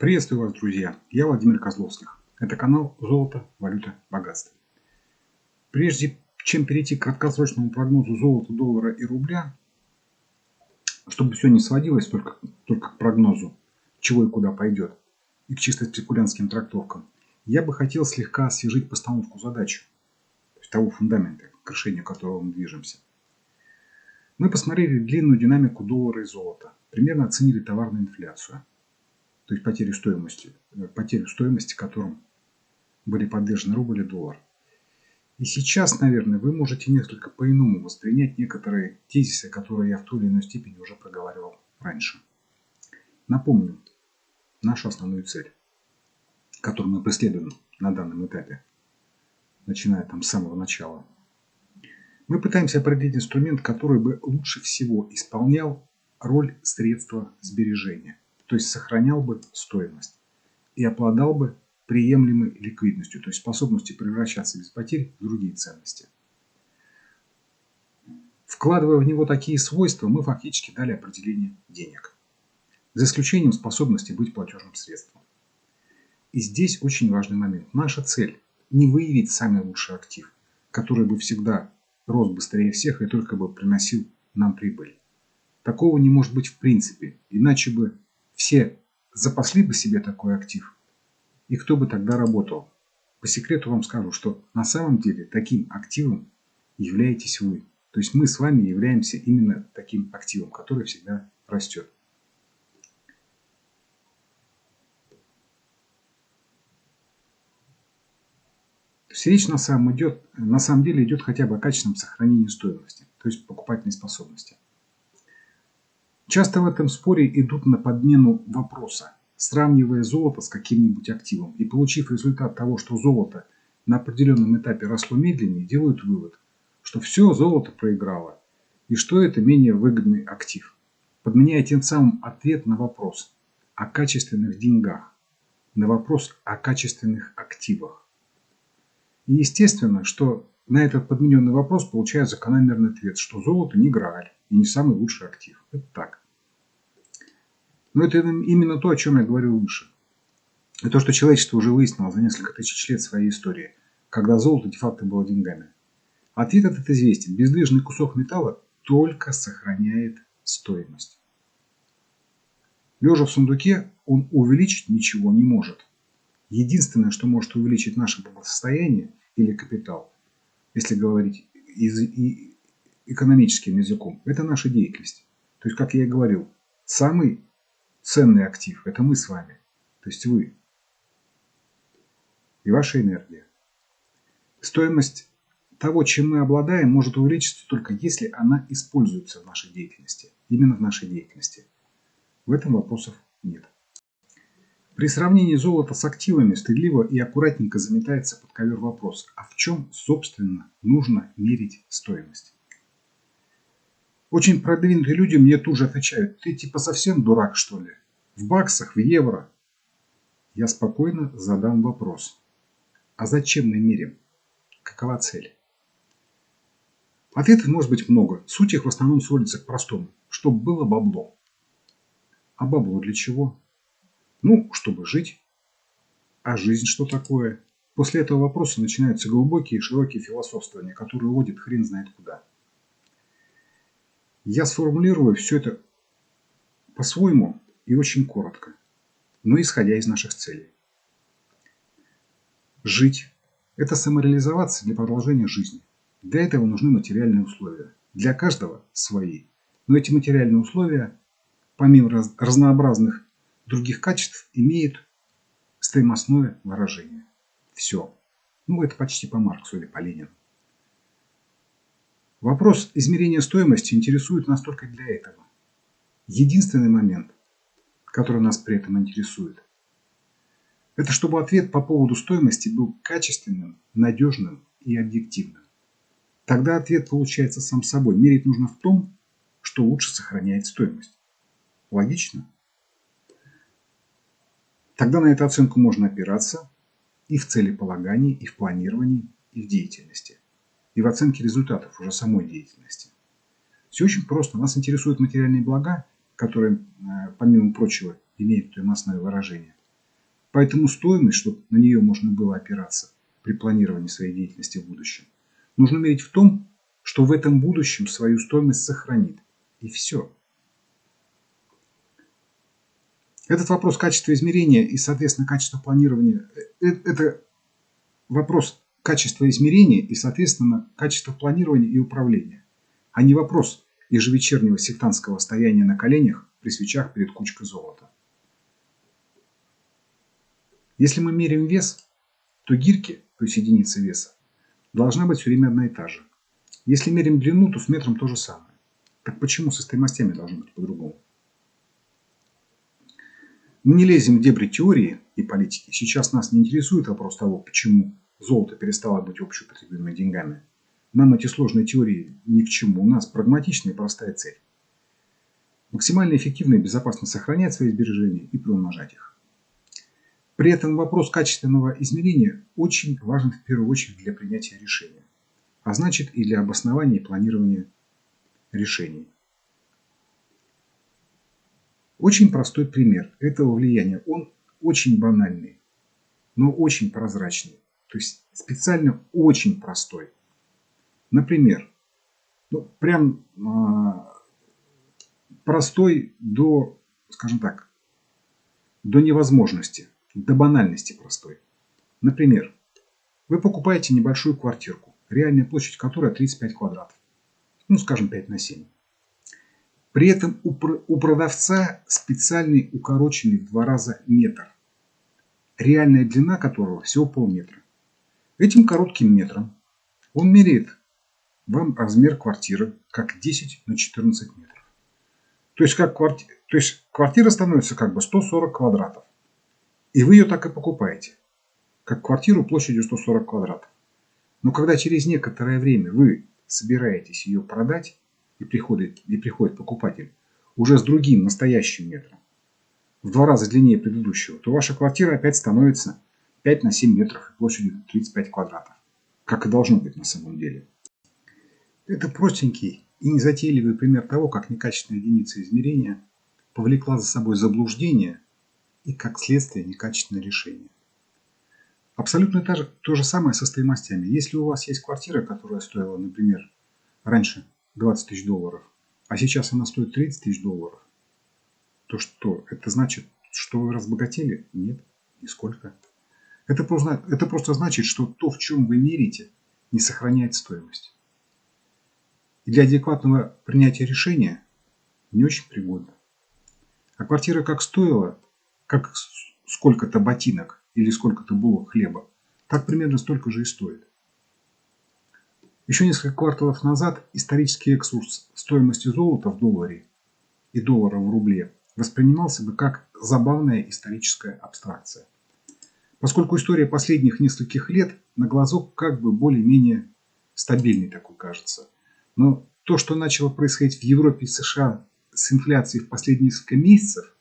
Приветствую вас, друзья! Я Владимир Козловских. Это канал «Золото, валюта, богатство». Прежде чем перейти к краткосрочному прогнозу золота, доллара и рубля, чтобы все не сводилось только к прогнозу, чего и куда пойдет, и к чисто спекулянтским трактовкам, я бы хотел слегка освежить постановку задачи, то есть того фундамента, к решению которого мы движемся. Мы посмотрели длинную динамику доллара и золота, примерно оценили товарную инфляцию, то есть потерю стоимости, которым были подвержены рубль и доллар. И сейчас, наверное, вы можете несколько по-иному воспринять некоторые тезисы, которые я в той или иной степени уже проговаривал раньше. Напомню нашу основную цель, которую мы преследуем на данном этапе, начиная с самого начала. Мы пытаемся определить инструмент, который бы лучше всего исполнял роль средства сбережения, то есть сохранял бы стоимость и обладал бы приемлемой ликвидностью, то есть способностью превращаться без потерь в другие ценности. Вкладывая в него такие свойства, мы фактически дали определение денег, за исключением способности быть платежным средством. И здесь очень важный момент. Наша цель – не выявить самый лучший актив, который бы всегда рос быстрее всех и только бы приносил нам прибыль. Такого не может быть в принципе, иначе бы все запасли бы себе такой актив. И кто бы тогда работал? По секрету вам скажу, что на самом деле таким активом являетесь вы. То есть мы с вами являемся именно таким активом, который всегда растет. То есть речь на самом деле идет хотя бы о качественном сохранении стоимости, то есть покупательной способности. Часто в этом споре идут на подмену вопроса, сравнивая золото с каким-нибудь активом и получив результат того, что золото на определенном этапе росло медленнее, делают вывод, что все золото проиграло и что это менее выгодный актив, подменяя тем самым ответ на вопрос о качественных деньгах, на вопрос о качественных активах. И естественно, что на этот подмененный вопрос получают закономерный ответ, что золото не Грааль и не самый лучший актив. Это так. Но это именно то, о чем я говорил выше. И то, что человечество уже выяснило за несколько тысяч лет своей истории, когда золото де-факто было деньгами. Ответ этот известен. Бездвижный кусок металла только сохраняет стоимость. Лежа в сундуке, он увеличить ничего не может. Единственное, что может увеличить наше благосостояние или капитал, если говорить экономическим языком, это наша деятельность. То есть, как я и говорил, самый ценный актив – это мы с вами, то есть вы и ваша энергия. Стоимость того, чем мы обладаем, может увеличиться только если она используется в нашей деятельности, именно в нашей деятельности. В этом вопросов нет. При сравнении золота с активами стыдливо и аккуратненько заметается под ковер вопрос, а в чем, собственно, нужно мерить стоимость? Очень продвинутые люди мне тут же отвечают: ты типа совсем дурак, что ли? В баксах, в евро? Я спокойно задам вопрос: а зачем мы мерим? Какова цель? Ответов может быть много. Суть их в основном сводится к простому. Чтобы было бабло. А бабло для чего? Ну, чтобы жить. А жизнь что такое? После этого вопроса начинаются глубокие и широкие философствования, которые уводят хрен знает куда. Я сформулирую все это по-своему и очень коротко, но исходя из наших целей. Жить – это самореализоваться для продолжения жизни. Для этого нужны материальные условия. Для каждого свои. Но эти материальные условия, помимо разнообразных других качеств, имеют стоимостное выражение. Все. Ну, это почти по Марксу или по Ленину. Вопрос измерения стоимости интересует нас только для этого. Единственный момент, который нас при этом интересует, это чтобы ответ по поводу стоимости был качественным, надежным и объективным. Тогда ответ получается сам собой. Мерить нужно в том, что лучше сохраняет стоимость. Логично? Тогда на эту оценку можно опираться и в целеполагании, и в планировании, и в деятельности. И в оценке результатов уже самой деятельности. Все очень просто. Нас интересуют материальные блага, которые, помимо прочего, имеют стоимостное выражение. Поэтому стоимость, чтобы на нее можно было опираться при планировании своей деятельности в будущем, нужно мерить в том, что в этом будущем свою стоимость сохранит. И все. Этот вопрос качества измерения и, соответственно, качества планирования – это вопрос качества измерения и, соответственно, качества планирования и управления, а не вопрос ежевечернего сектантского стояния на коленях при свечах перед кучкой золота. Если мы меряем вес, то гирьки, то есть единица веса, должна быть все время одна и та же. Если меряем длину, то с метром то же самое. Так почему со стоимостями должно быть по-другому? Мы не лезем в дебри теории и политики. Сейчас нас не интересует вопрос того, почему золото перестало быть общеупотребимыми деньгами. Нам эти сложные теории ни к чему. У нас прагматичная и простая цель. Максимально эффективно и безопасно сохранять свои сбережения и приумножать их. При этом вопрос качественного измерения очень важен в первую очередь для принятия решения. А значит и для обоснования и планирования решений. Очень простой пример этого влияния. Он очень банальный, но очень прозрачный. То есть специально очень простой. Например, прям простой до, скажем так, до невозможности, до банальности простой. Например, вы покупаете небольшую квартирку, реальная площадь которой 35 квадратов. Скажем, 5 на 7. При этом у продавца специальный укороченный в 2 раза метр, реальная длина которого всего полметра. Этим коротким метром он меряет вам размер квартиры как 10 на 14 метров. То есть квартира становится как бы 140 квадратов. И вы ее так и покупаете, как квартиру площадью 140 квадратов. Но когда через некоторое время вы собираетесь ее продать, и приходит покупатель уже с другим настоящим метром, в 2 раза длиннее предыдущего, то ваша квартира опять становится 5 на 7 метров и площадью 35 квадратов. Как и должно быть на самом деле. Это простенький и незатейливый пример того, как некачественная единица измерения повлекла за собой заблуждение и, как следствие, некачественное решение. Абсолютно то же самое со стоимостями. Если у вас есть квартира, которая стоила, например, раньше 20 тысяч долларов, а сейчас она стоит 30 тысяч долларов, то что? Это значит, что вы разбогатели? Нет, нисколько. Это просто значит, что то, в чем вы мерите, не сохраняет стоимость. И для адекватного принятия решения не очень пригодно. А квартира как стоила, как сколько-то ботинок или сколько-то булок хлеба, так примерно столько же и стоит. Еще несколько кварталов назад исторический экскурс стоимости золота в долларе и доллара в рубле воспринимался бы как забавная историческая абстракция. Поскольку история последних нескольких лет на глазок как бы более-менее стабильной такой кажется. Но то, что начало происходить в Европе и США с инфляцией в последние несколько месяцев,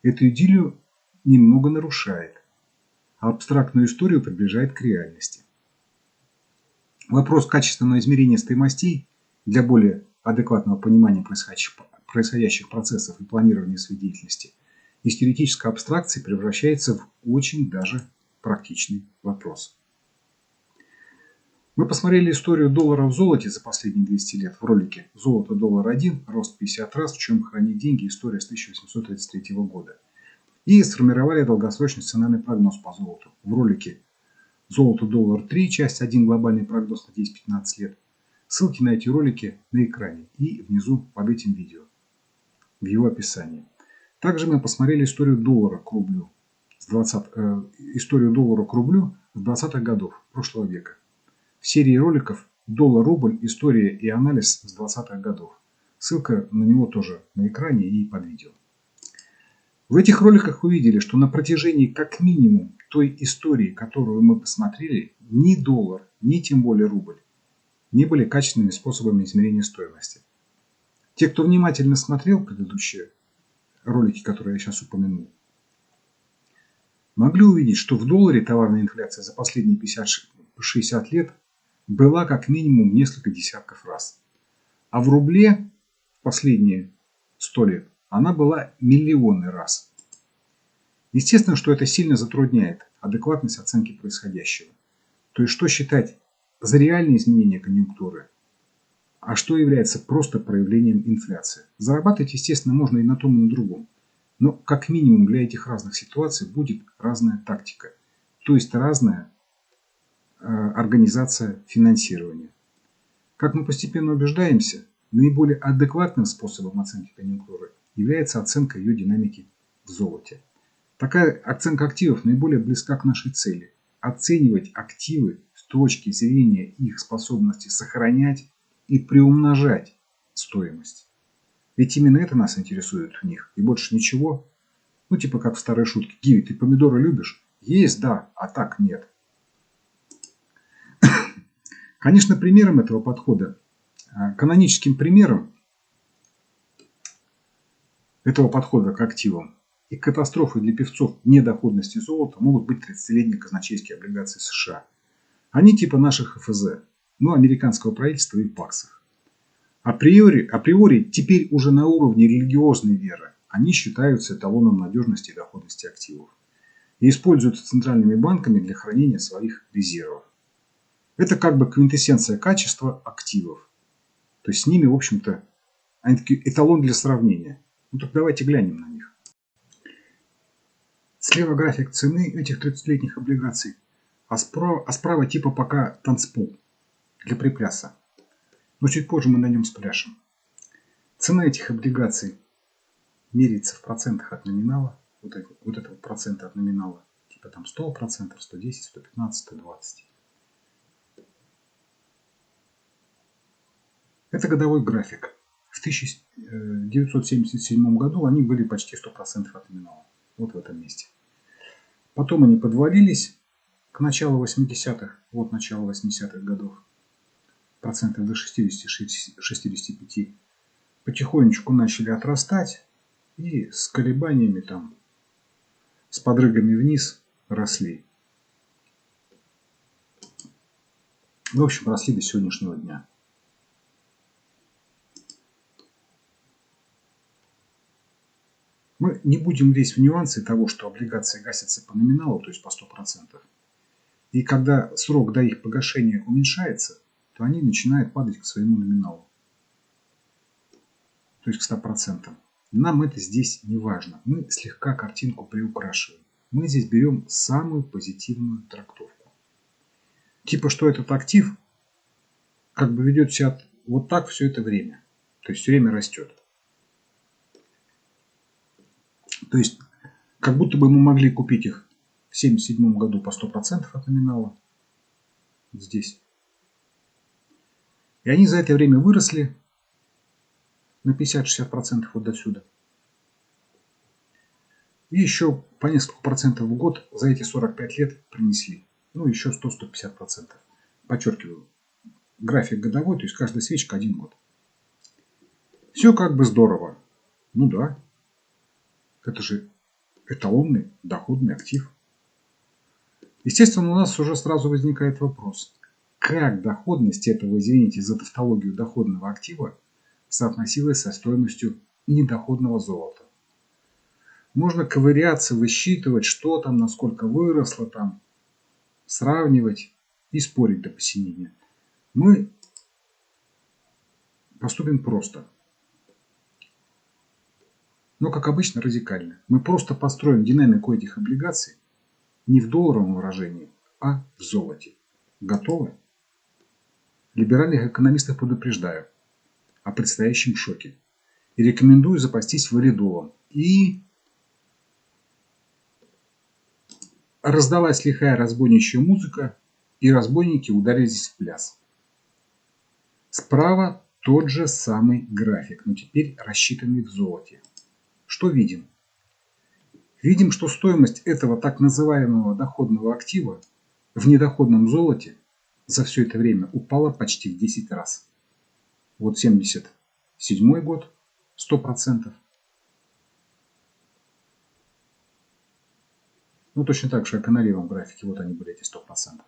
эту идиллию немного нарушает, а абстрактную историю приближает к реальности. Вопрос качественного измерения стоимостей для более адекватного понимания происходящих процессов и планирования своей деятельности из теоретической абстракции превращается в очень даже практичный вопрос. Мы посмотрели историю доллара в золоте за последние 200 лет в ролике «Золото $1. Рост 50 раз. В чем хранить деньги. История с 1833 года». И сформировали долгосрочный сценарный прогноз по золоту в ролике «Золото $3. Часть 1. Глобальный прогноз на 10-15 лет». Ссылки на эти ролики на экране и внизу под этим видео, в его описании. Также мы посмотрели историю доллара к рублю с 20-х годов прошлого века. В серии роликов «Доллар-рубль. История и анализ с 20-х годов». Ссылка на него тоже на экране и под видео. В этих роликах вы видели, что на протяжении как минимум той истории, которую мы посмотрели, ни доллар, ни тем более рубль не были качественными способами измерения стоимости. Те, кто внимательно смотрел предыдущие ролики, которые я сейчас упомянул, могли увидеть, что в долларе товарная инфляция за последние 50-60 лет была как минимум несколько десятков раз. А в рубле в последние 100 лет она была миллионы раз. Естественно, что это сильно затрудняет адекватность оценки происходящего. То есть, что считать за реальные изменения конъюнктуры, а что является просто проявлением инфляции. Зарабатывать, естественно, можно и на том, и на другом. Но как минимум для этих разных ситуаций будет разная тактика. То есть разная организация финансирования. Как мы постепенно убеждаемся, наиболее адекватным способом оценки конъюнктуры является оценка ее динамики в золоте. Такая оценка активов наиболее близка к нашей цели. Оценивать активы с точки зрения их способности сохранять и приумножать стоимость. Ведь именно это нас интересует в них, и больше ничего. Ну, типа как в старой шутке. Гиви, ты помидоры любишь? Есть, да, а так нет. Конечно, примером этого подхода, каноническим примером этого подхода к активам и катастрофой для певцов недоходности золота могут быть 30-летние казначейские облигации США. Они типа наших ФЗ, но американского правительства и в баксах. Априори, теперь уже на уровне религиозной веры, они считаются эталоном надежности и доходности активов и используются центральными банками для хранения своих резервов. Это как бы квинтэссенция качества активов. То есть с ними, в общем-то, они такие эталон для сравнения. Ну так давайте глянем на них. Слева график цены этих 30-летних облигаций, а справа типа пока танцпол для припляса. Но чуть позже мы на нем спляшем. Цена этих облигаций меряется в процентах от номинала. Вот это проценты от номинала. Типа там 100%, 110, 115, 120. Это годовой график. В 1977 году они были почти 100% от номинала. Вот в этом месте. Потом они подвалились к началу 80-х. Вот начало 80-х годов. Процентов до 60-65. Потихонечку начали отрастать. И с колебаниями там, с подрыгами вниз росли. В общем, росли до сегодняшнего дня. Мы не будем лезть в нюансы того, что облигации гасятся по номиналу, то есть по 100%. И когда срок до их погашения уменьшается, то они начинают падать к своему номиналу. То есть к 100%. Нам это здесь не важно. Мы слегка картинку приукрашиваем. Мы здесь берем самую позитивную трактовку. Типа, что этот актив как бы ведет себя вот так все это время. То есть все время растет. То есть как будто бы мы могли купить их в 1977 году по 100% от номинала. Здесь. И они за это время выросли на 50-60% вот до сюда. И еще по несколько процентов в год за эти 45 лет принесли. Ну, еще 100-150%. Подчеркиваю, график годовой, то есть каждая свечка 1 год. Все как бы здорово. Ну да. Это же эталонный доходный актив. Естественно, у нас уже сразу возникает вопрос. Как доходность этого, извините за тавтологию, доходного актива соотносилась со стоимостью недоходного золота? Можно ковыряться, высчитывать, что там, насколько выросло там, сравнивать и спорить до посинения. Мы поступим просто. Но, как обычно, радикально. Мы просто построим динамику этих облигаций не в долларовом выражении, а в золоте. Готовы? Либеральных экономистов предупреждаю о предстоящем шоке. И рекомендую запастись валидолом. И раздалась лихая разбойничья музыка, и разбойники ударились в пляс. Справа тот же самый график, но теперь рассчитанный в золоте. Что видим? Видим, что стоимость этого так называемого доходного актива в недоходном золоте за все это время упала почти в 10 раз. Вот 77 год 100%. Ну, точно так же, как и на левом графике. Вот они были, эти 100%.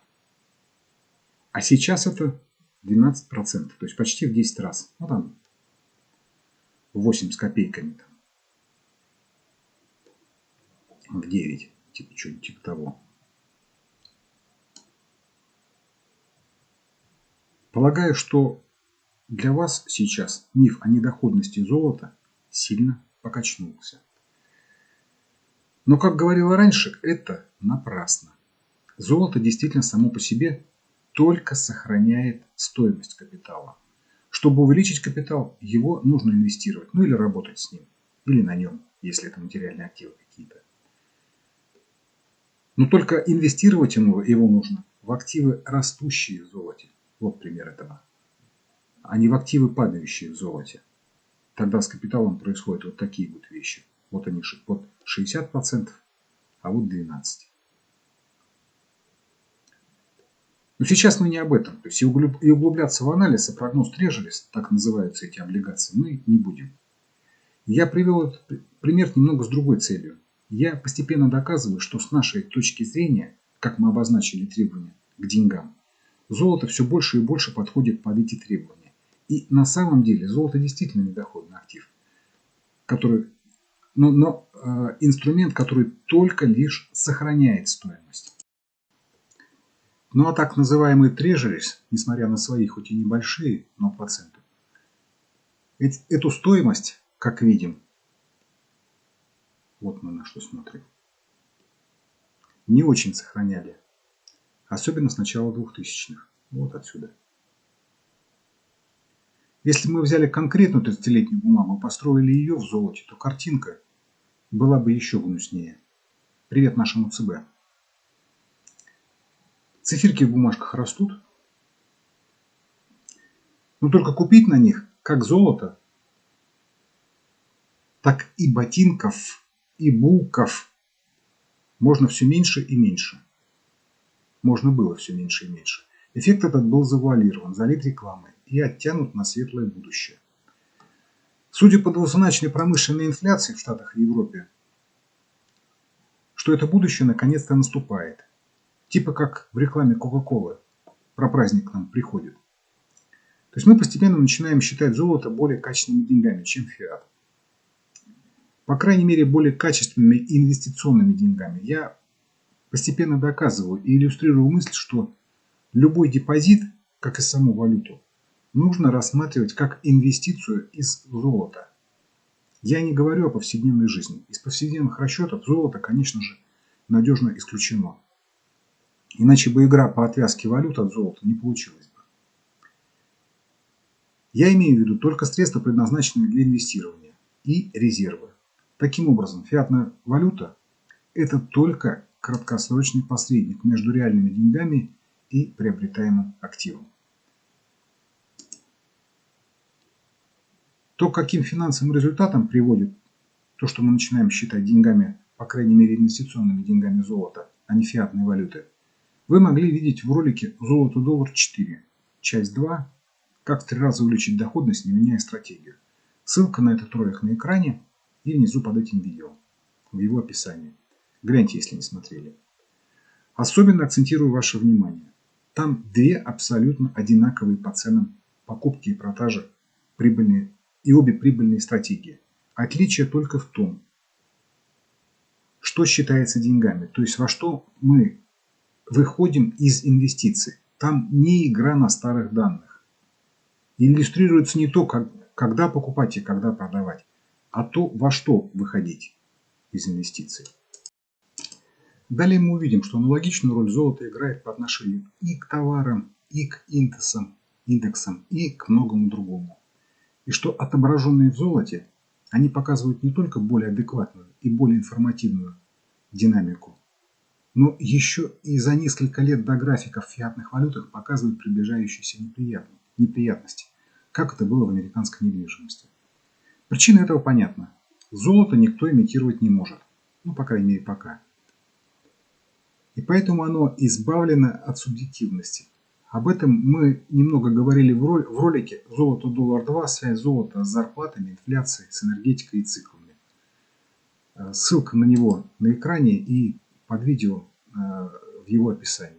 А сейчас это 12%. То есть почти в 10 раз. Ну, там 8 с копейками. в 9, типа что-нибудь типа того. Полагаю, что для вас сейчас миф о недоходности золота сильно покачнулся. Но, как говорила раньше, это напрасно. Золото действительно само по себе только сохраняет стоимость капитала. Чтобы увеличить капитал, его нужно инвестировать, ну или работать с ним, или на нем, если это материальные активы какие-то. Но только инвестировать его нужно в активы, растущие в золоте. Вот пример этого. А не в активы, падающие в золоте. Тогда с капиталом происходят вот такие вот вещи. Вот они вот 60%, а вот 12%. Но сейчас мы не об этом. То есть и углубляться в анализ и прогноз трежерис, так называются эти облигации, мы не будем. Я привел этот пример немного с другой целью. Я постепенно доказываю, что с нашей точки зрения, как мы обозначили требования к деньгам, золото все больше и больше подходит под эти требования. И на самом деле золото действительно недоходный актив, но инструмент, который только лишь сохраняет стоимость. Ну а так называемый трежерис, несмотря на свои хоть и небольшие, но проценты, эту стоимость, как видим, вот мы на что смотрим, не очень сохраняли. Особенно с начала 2000-х. Вот отсюда. Если мы взяли конкретную 30-летнюю бумагу и построили ее в золоте, то картинка была бы еще гнуснее. Привет нашему ЦБ. Циферки в бумажках растут, но только купить на них как золото, так и ботинков, и булков можно все меньше и меньше. Можно было все меньше и меньше. Эффект этот был завуалирован, залит рекламой и оттянут на светлое будущее. Судя по двузначной промышленной инфляции в Штатах и Европе, что это будущее наконец-то наступает. Типа как в рекламе Кока-Колы про праздник к нам приходит. То есть мы постепенно начинаем считать золото более качественными деньгами, чем фиат. По крайней мере, более качественными инвестиционными деньгами. Я постепенно доказываю и иллюстрирую мысль, что любой депозит, как и саму валюту, нужно рассматривать как инвестицию из золота. Я не говорю о повседневной жизни. Из повседневных расчетов золото, конечно же, надежно исключено. Иначе бы игра по отвязке валют от золота не получилась бы. Я имею в виду только средства, предназначенные для инвестирования, и резервы. Таким образом, фиатная валюта – это только краткосрочный посредник между реальными деньгами и приобретаемым активом. То, к каким финансовым результатам приводит то, что мы начинаем считать деньгами, по крайней мере инвестиционными деньгами золота, а не фиатной валюты, вы могли видеть в ролике «Золото-доллар 4», часть 2, как в 3 раза увеличить доходность, не меняя стратегию. Ссылка на этот ролик на экране и внизу под этим видео, в его описании. Гляньте, если не смотрели. Особенно акцентирую ваше внимание. Там две абсолютно одинаковые по ценам покупки и продажи прибыльные и обе прибыльные стратегии. Отличие только в том, что считается деньгами, то есть во что мы выходим из инвестиций. Там не игра на старых данных. Иллюстрируется не то, когда покупать и когда продавать, а то, во что выходить из инвестиций. Далее мы увидим, что аналогичную роль золото играет по отношению и к товарам, и к индексам, и к многому другому. И что отображенные в золоте, они показывают не только более адекватную и более информативную динамику, но еще и за несколько лет до графиков в фиатных валютах показывают приближающиеся неприятности, как это было в американской недвижимости. Причина этого понятна. Золото никто имитировать не может. Ну, по крайней мере, пока. И поэтому оно избавлено от субъективности. Об этом мы немного говорили в ролике «Золото-доллар 2. Связь золота с зарплатами, инфляцией, с энергетикой и циклами». Ссылка на него на экране и под видео в его описании.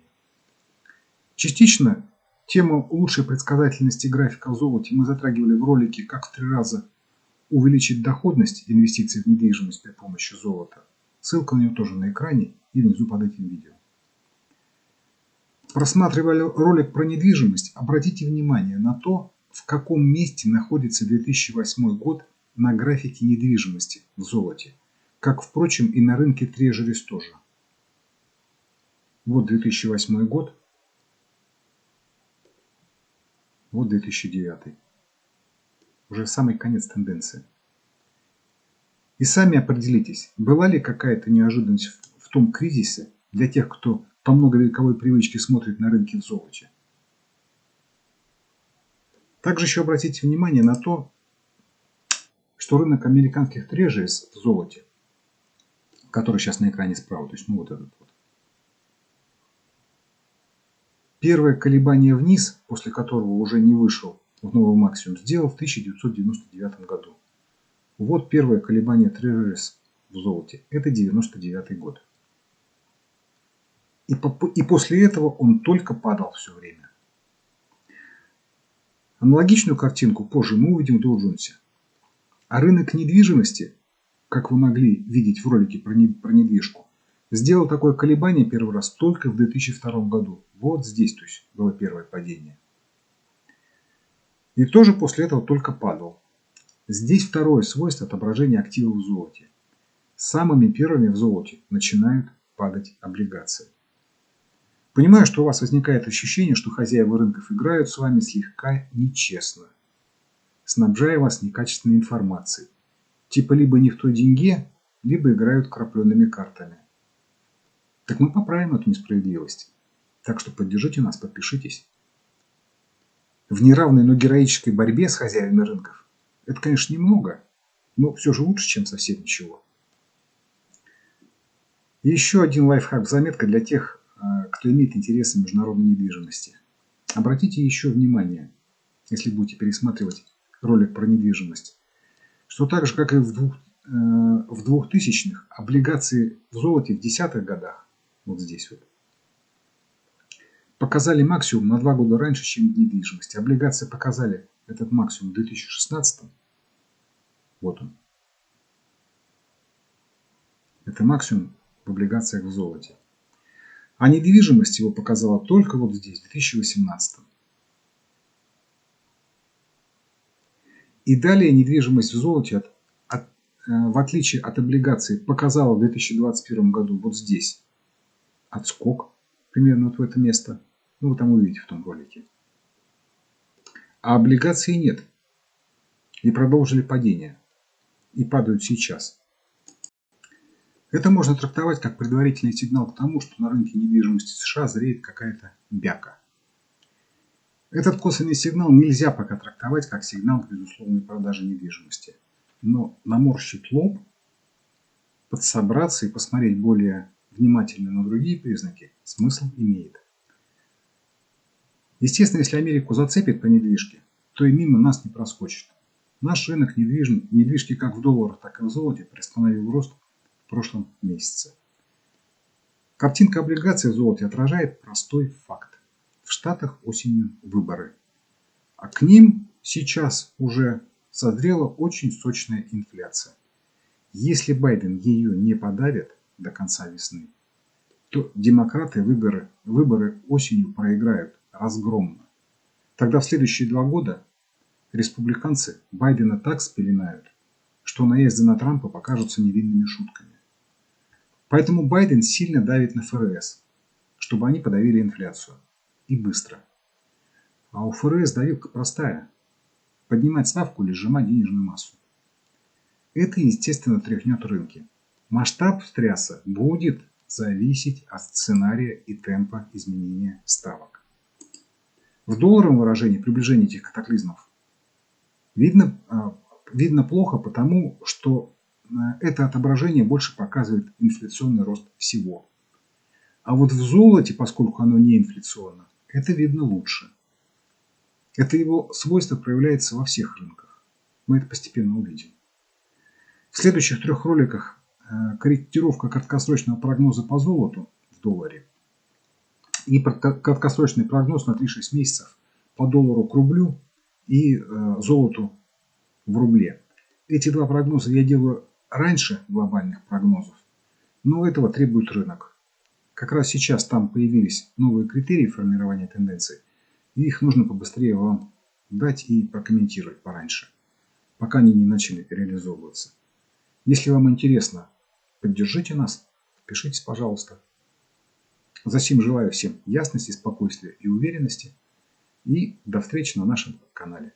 Частично тему лучшей предсказательности графика в золоте мы затрагивали в ролике «Как в 3 раза увеличить доходность инвестиций в недвижимость при помощи золота». Ссылка на нее тоже на экране и внизу под этим видео. Просматривая ролик про недвижимость, обратите внимание на то, в каком месте находится 2008 год на графике недвижимости в золоте, как, впрочем, и на рынке трежерис тоже. Вот 2008 год, вот 2009. Уже самый конец тенденции. И сами определитесь, была ли какая-то неожиданность в том кризисе для тех, кто по многовековой привычке смотрит на рынки в золоте. Также еще обратите внимание на то, что рынок американских трежерис в золоте, который сейчас на экране справа, то есть вот этот вот, первое колебание вниз, после которого уже не вышел в новый максимум, сделал в 1999 году. Вот первое колебание трежерис в золоте. Это 1999 год. И после этого он только падал все время. Аналогичную картинку позже мы увидим в Доу Джонсе. А рынок недвижимости, как вы могли видеть в ролике про недвижку, сделал такое колебание первый раз только в 2002 году. Вот здесь, то есть, было первое падение. И тоже после этого только падал. Здесь второе свойство отображения активов в золоте. Самыми первыми в золоте начинают падать облигации. Понимаю, что у вас возникает ощущение, что хозяева рынков играют с вами слегка нечестно, снабжая вас некачественной информацией. Типа либо не в той деньге, либо играют крапленными картами. Так мы поправим эту несправедливость. Так что поддержите нас, подпишитесь. В неравной, но героической борьбе с хозяевами рынков это, конечно, немного, но все же лучше, чем совсем ничего. И еще один лайфхак, заметка для тех, кто имеет интересы в международной недвижимости. Обратите еще внимание, если будете пересматривать ролик про недвижимость, что так же, как и в 2000-х, облигации в золоте в 10-х годах, вот здесь вот, показали максимум на 2 года раньше, чем в недвижимости. Облигации показали этот максимум в 2016. Вот он. Это максимум в облигациях в золоте. А недвижимость его показала только вот здесь, в 2018. И далее недвижимость в золоте, в отличие от облигаций, показала в 2021 году вот здесь отскок, примерно вот в это место. Ну, вы там увидите в том ролике. А облигаций нет. И продолжили падение. И падают сейчас. Это можно трактовать как предварительный сигнал к тому, что на рынке недвижимости США зреет какая-то бяка. Этот косвенный сигнал нельзя пока трактовать как сигнал к безусловной продаже недвижимости. Но наморщить лоб, подсобраться и посмотреть более внимательно на другие признаки смысл имеет. Естественно, если Америку зацепит по недвижке, то и мимо нас не проскочит. Наш рынок недвижки как в долларах, так и в золоте приостановил рост в прошлом месяце. Картинка облигаций в золоте отражает простой факт. В Штатах осенью выборы. А к ним сейчас уже созрела очень сочная инфляция. Если Байден ее не подавит до конца весны, то демократы выборы осенью проиграют разгромно. Тогда в следующие 2 года республиканцы Байдена так спеленают, что наезды на Трампа покажутся невинными шутками. Поэтому Байден сильно давит на ФРС, чтобы они подавили инфляцию. И быстро. А у ФРС давилка простая. Поднимать ставку или сжимать денежную массу. Это, естественно, тряхнет рынки. Масштаб встряса будет зависеть от сценария и темпа изменения ставок. В долларовом выражении приближение этих катаклизмов видно плохо, потому что это отображение больше показывает инфляционный рост всего. А вот в золоте, поскольку оно не инфляционно, это видно лучше. Это его свойство проявляется во всех рынках. Мы это постепенно увидим. В следующих 3 роликах корректировка краткосрочного прогноза по золоту в долларе и краткосрочный прогноз на 3-6 месяцев по доллару к рублю и золоту в рубле. Эти 2 прогноза я делаю раньше глобальных прогнозов. Но этого требует рынок. Как раз сейчас там появились новые критерии формирования тенденций, и их нужно побыстрее вам дать и прокомментировать пораньше, пока они не начали реализовываться. Если вам интересно, поддержите нас, пишите, пожалуйста. Засим желаю всем ясности, спокойствия и уверенности. И до встречи на нашем канале.